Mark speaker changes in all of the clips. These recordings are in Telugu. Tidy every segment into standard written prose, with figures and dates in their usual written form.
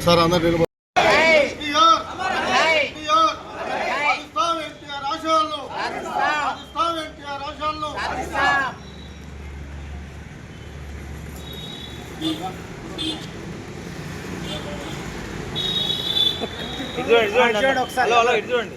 Speaker 1: ఒకసారి అందరు
Speaker 2: చూడండి.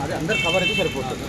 Speaker 2: అదే అందరు కవర్ అయితే సరిపోతుంది.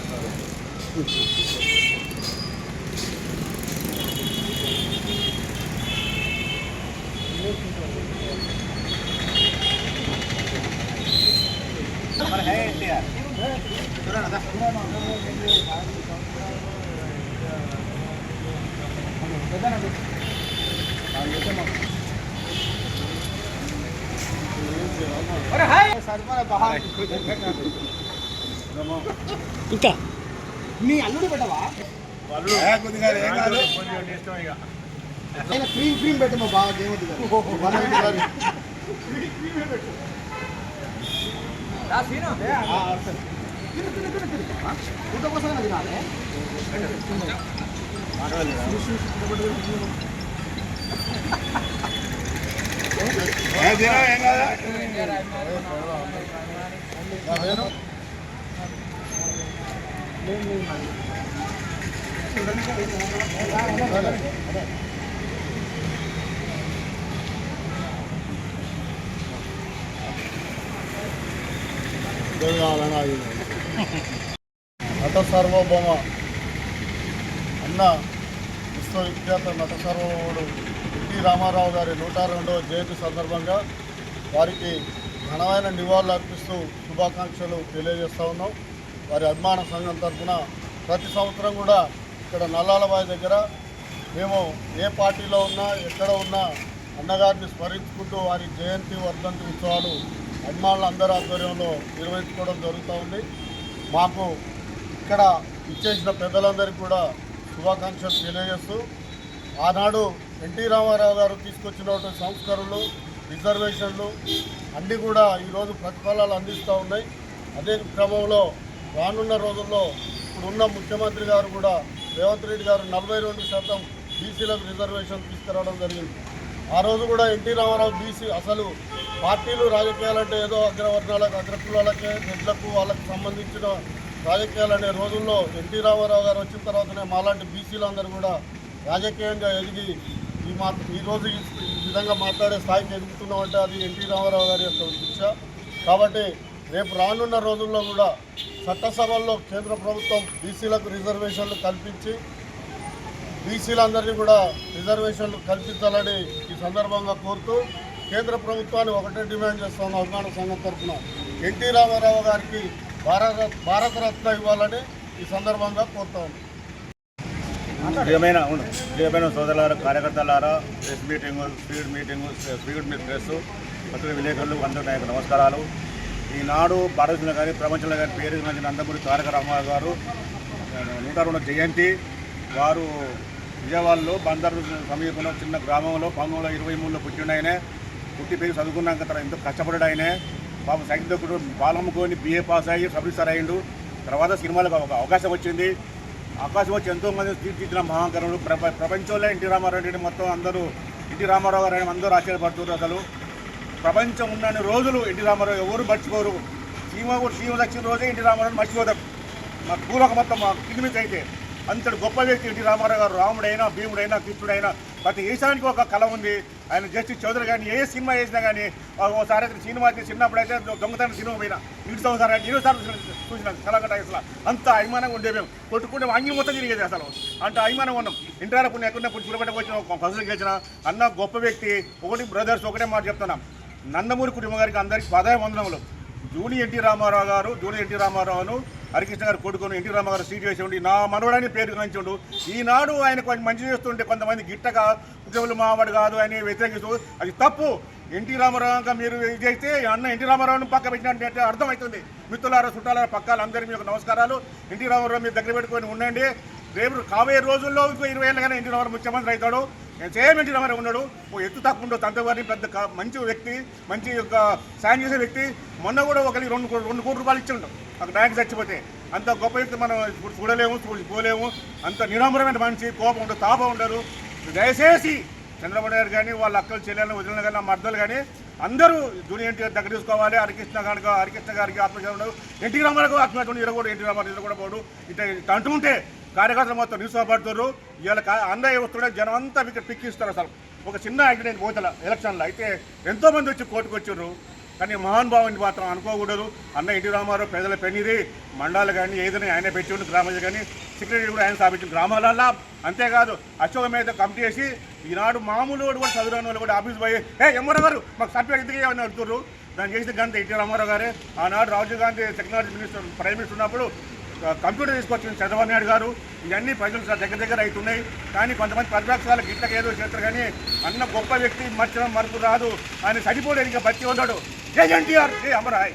Speaker 2: ఇంకా మీ అల్లుడు పెట్టవా? క్రీమ్ క్రీమ్ పెట్టమా బాగా ఏమవుతుంది కోసం తినాలి.
Speaker 1: నట సార్వభౌమ అన్న విశ్వవిఖ్యాత నట సార్వభౌముడు ఎన్టీ రామారావు గారి 102వ జయంతి సందర్భంగా వారికి ఘనమైన నివాళులు అర్పిస్తూ శుభాకాంక్షలు తెలియజేస్తూ ఉన్నాం. వారి అభిమాన సంఘం తరఫున ప్రతి సంవత్సరం కూడా ఇక్కడ నల్లాలబాయి దగ్గర మేము ఏ పార్టీలో ఉన్నా ఎక్కడ ఉన్నా అన్నగారిని స్మరించుకుంటూ వారి జయంతి వర్ధంతి ఉత్సవాలు అభిమానులు అందరి ఆధ్వర్యంలో నిర్వహించుకోవడం జరుగుతూ ఉంది. మాకు ఇక్కడ ఇచ్చేసిన పెద్దలందరికీ కూడా శుభాకాంక్షలు తెలియజేస్తూ ఆనాడు ఎన్టీ రామారావు గారు తీసుకొచ్చినటువంటి సంస్కరణలు రిజర్వేషన్లు అన్నీ కూడా ఈరోజు ప్రతిఫలాలు అందిస్తూ ఉన్నాయి. అదే క్రమంలో రానున్న రోజుల్లో ఇప్పుడున్న ముఖ్యమంత్రి గారు కూడా రేవంత్ రెడ్డి గారు 42% బీసీలకు రిజర్వేషన్ తీసుకురావడం జరిగింది. ఆ రోజు కూడా ఎన్టీ రామారావు బీసీ అసలు పార్టీలు రాజకీయాలంటే ఏదో అగ్రవర్ణాలకు అగ్రకులాలకే రెడ్లకు వాళ్ళకు సంబంధించిన రాజకీయాలు అనే రోజుల్లో ఎన్టీ రామారావు గారు వచ్చిన తర్వాతనే మాలాంటి బీసీలందరూ కూడా రాజకీయంగా ఎదిగి ఈరోజు ఈ విధంగా మాట్లాడే స్థాయికి ఎదుగుతున్నామంటే అది ఎన్టీ రామారావు గారి యొక్క శిక్ష. కాబట్టి రేపు రానున్న రోజుల్లో కూడా చట్టసభల్లో కేంద్ర ప్రభుత్వం బీసీలకు రిజర్వేషన్లు కల్పించి బీసీలందరినీ కూడా రిజర్వేషన్లు కల్పించాలని ఈ సందర్భంగా కోరుతూ కేంద్ర ప్రభుత్వాన్ని ఒకటే డిమాండ్ చేస్తాను అభిమాన సంఘం తరఫున ఎన్టీ రామారావు గారికి భారతరత్న ఇవ్వాలని ఈ సందర్భంగా కోరుతాను.
Speaker 3: ప్రియమైన సోదరులారా, కార్యకర్తలారా, ప్రెస్ మీటింగు స్పీడ్ ప్రెస్ పత్రిక విలేకరులు అందరూ నాయకు నమస్కారాలు. ఈనాడు భారతదేశంలో కానీ ప్రపంచంలో కానీ పేరు నందమూరి తారక రామారావు గారు 102వ జయంతి. వారు విజయవాడలో బందరు సమీపంలో చిన్న గ్రామంలో 1923లో పుట్టిండు. పుట్టి పేరు చదువుకున్నాక తర్వాత ఎంతో కష్టపడ్డాడు. ఆయన పాపం సైనికుడు బాలమ్మకోని BA పాస్ అయ్యి సబ్రిస్టర్ అయ్యిండు. తర్వాత సినిమాలకు ఒక అవకాశం వచ్చింది. అవకాశం వచ్చి ఎంతోమంది తీర్చిదిద్దిన మహాకరుడు. ప్రపంచంలో ఎన్టీ రామారావు రెడ్డి మొత్తం అందరూ ఎన్టీ రామారావు గారు అందరూ ఆశ్చర్యపడుతున్నారు. అసలు ప్రపంచం ఉన్న రోజులు ఎన్టీ రామారావు ఎవరు మర్చిపోరు. సీమ వచ్చిన రోజే ఎన్టీ రామారావు మర్చిపోతారు. మా పూర్వక మొత్తం మా కింది మీద అయితే అంతటి గొప్ప వ్యక్తి ఎన్టీ రామారావు గారు. రాముడైనా భీముడైనా కృష్ణుడైనా ప్రతి దేశానికి ఒక కళ ఉంది. ఆయన జస్టిస్ చౌదరి కానీ ఏ సినిమా వేసినా కానీ ఒకసారి అయితే సినిమా చిన్నప్పుడు అయితే దొంగతనం సినిమా పోయినా ఇటుసారి చూసిన కళాకట అసలు అంత అభిమానంగా ఉండే మేము కొట్టుకుంటే అంగి మొత్తం తిరిగేది. అసలు అంత అభిమానం ఉన్నాం. ఇంటర్ పుణ్యం ఎక్కడ పుట్టుబట్టకు వచ్చిన ఫసలు గెలిచిన అన్న గొప్ప వ్యక్తి. ఒకటి బ్రదర్స్ ఒకటే మాట చెప్తున్నాం. నందమూరి కుటుంబం గారికి అందరికీ పదవి వందనములు. జూనియర్ ఎన్టీ రామారావును హరికృష్ణ గారు కొడుకుని ఎన్టీ రామారావు గారు సీట్ వేసి ఉండి నా మనవడని పేరు కాంచుండు. ఈనాడు ఆయన కొంచెం మంచి చేస్తుంటే కొంతమంది గిట్టగా ఉద్యోగులు మావాడు కాదు అని వ్యతిరేకిస్తూ అది తప్పు. ఎన్టీ రామారావు మీరు ఇది చేస్తే అన్న ఎన్టీ రామారావుని పక్క పెట్టినట్టు అర్థమవుతుంది. మిత్రులారా, చుట్టాలారా, పక్కాలు అందరికీ మీకు నమస్కారాలు. ఎన్టీ రామారావు మీరు దగ్గర పెట్టుకొని ఉండండి. రేపు కాబోయే రోజుల్లో ఇంకో 20 ఏళ్ళగానే ఎన్టీ రామారావు ముఖ్యమంత్రి అవుతాడు. సేమ్ ఎన్టీ రామారావు ఉన్నాడు. ఓ ఎత్తు తక్కువ ఉండవు. తంతవారిని పెద్ద మంచి వ్యక్తి, మంచి ఒక సాయం చేసే వ్యక్తి. మొన్న కూడా ఒకరికి 2 కోట్ల రూపాయలు ఇచ్చి ఉంటాం ఒక బ్యాంక్ చచ్చిపోతే. అంత గొప్ప వ్యక్తి మనం ఇప్పుడు చూడలేము, పోలేము. అంత నిరామరమైన మనిషి, కోపం ఉండదు, తాపం ఉండదు. దయచేసి చంద్రబాబు నాయుడు కానీ వాళ్ళ అక్కలు చెల్లెలను వదిలిన కానీ మర్దలు కానీ అందరూ జూనియర్ ఎన్టీఆర్ దగ్గర తీసుకోవాలి. హరికృష్ణ గారికి ఆత్మహత్య ఉండదు. ఎన్టీ రామారావు ఆత్మహత్య ఇరగకూడదు. ఎన్టీ రామారావు ఇరగ కూడా పోడు. ఇట్లా అంటుంటే కార్యకర్తలు మొత్తం నిరుత్సాహపడుతున్నారు. ఇవాళ అందరూ వస్తుంటే జనం అంతా పిక్కిస్తారు. అసలు ఒక చిన్న యాక్సిడెంట్ పోతల ఎలక్షన్లో అయితే ఎంతోమంది వచ్చి కోర్టుకు వచ్చారు. కానీ మహానుభావుని మాత్రం అనుకోకూడదు. అన్న ఎన్టీ రామారావు ప్రజల పెన్నిది. మండలాలు కానీ ఏదైనా ఆయన పెట్టి గ్రామాలు కానీ సెక్రటరీ కూడా ఆయన స్థాపించిన గ్రామాలల్లో. అంతేకాదు అశోక మీద కమిటీ చేసి ఈనాడు మామూలు కూడా చదువురాని వాళ్ళు కూడా ఆఫీస్ పోయి ఎంఆర్ఓ గారు మాకు సర్టిఫికేట్ ఎందుకు ఏమని అడుగుతారు. దాన్ని చేసిన గంట ఎన్టీ రామారావు గారే. ఆనాడు Rajiv Gandhi technology minister prime minister ఉన్నప్పుడు కంప్యూటర్ తీసుకొచ్చిన చంద్రబాబు నాయుడు గారు. ఇవన్నీ ప్రజలు దగ్గర అవుతున్నాయి. కానీ కొంతమంది ప్రతిపక్షాలకు ఇట్లకి ఏదో చేస్తారు. కానీ అన్న గొప్ప వ్యక్తి మర్చిపోవడం మరుపు రాదు. ఆయన చనిపోలేదు, ఇంకా బతి ఉన్నాడు. జై ఎన్టీఆర్, జై అమరాయ్.